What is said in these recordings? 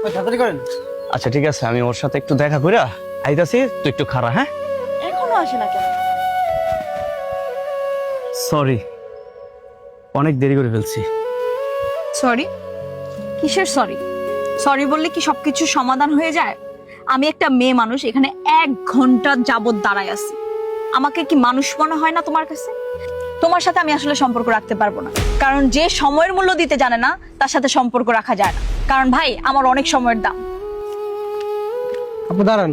তাড়াতাড়ি করেন। আচ্ছা ঠিক আছে, আমি ওর সাথে একটু দেখা কইরা আইতাছি, তুই একটু খাড়া। হ্যাঁ, এখনো আসে না কেন? সরি, অনেক দেরি করে ফেলছি। সরি? কিসের সরি? সরি বললে কি সবকিছু সমাধান হয়ে যায়? আমি একটা মেয়ে মানুষ, এখানে 1 ঘন্টা যাবত দাঁড়ায় আছি। আমাকে কি মানুষ মনে হয় না তোমার কাছে? তোমার সাথে আমি আসলে সম্পর্ক রাখতে পারবো না, কারণ যে সময়ের মূল্য দিতে জানে না তার সাথে সম্পর্ক রাখা যায় না। কারণ ভাই, আমার অনেক সময়ের দাম। আপনি দাঁড়ান।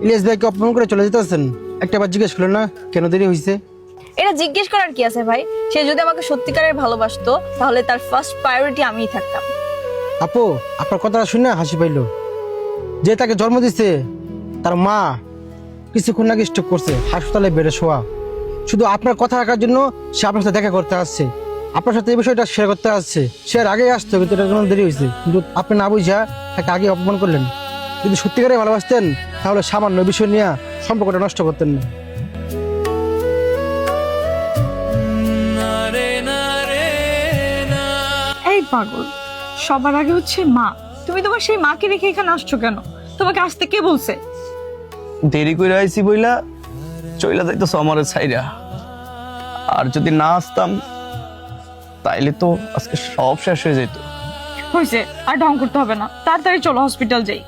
ইলিয়াস ভাইকে অপমান করে চলে যেতেছেন, একটা বার জিজ্ঞেস করলেন না কেন দেরি হয়েছে? এটা জিজ্ঞেস করার কি আছে ভাই? সে যদি আমাকে সত্যিকারের ভালোবাসতো তাহলে তার ফার্স্ট প্রায়োরিটি আমিই থাকতাম। আপু, আপনার কথাটা শুনে হাসি পাইল। যে তাকে জন্ম দিচ্ছে তার মা কিছুক্ষণ আগে স্ট্রোক করছে, হাসপাতালে বেড়ে শোয়া। শুধু আপনার কথা রাখার জন্য সে আপনার সাথে দেখা করতে আসছে, আপনার সাথে এই বিষয়টা শেয়ার করতে আসছে। সে আর আগেই আসতো, কিন্তু এটার জন্য দেরি হয়েছে। কিন্তু আপনি না বুঝা তাকে আগে অপমান করলেন। যদি সত্যিকারে ভালোবাসতেন তাহলে সামান্য বিষয় নিয়ে সম্পর্কটা নষ্ট করতেন না। এই পাগল, সবার আগে হচ্ছে মা। তুমি তোমার সেই মাকে রেখে এখানে আসছো কেন? তোমাকে আসতে কে বলছে? দেরি করে আইছি বইলা চইলা যাইতো আমারে ছাইরা। আর যদি না আসতাম তাইলে তো আজকে সব শেষ হয়ে যেত। হয়েছে, আর ঢং করতে হবে না, তাড়াতাড়ি চলো হসপিটাল যাই।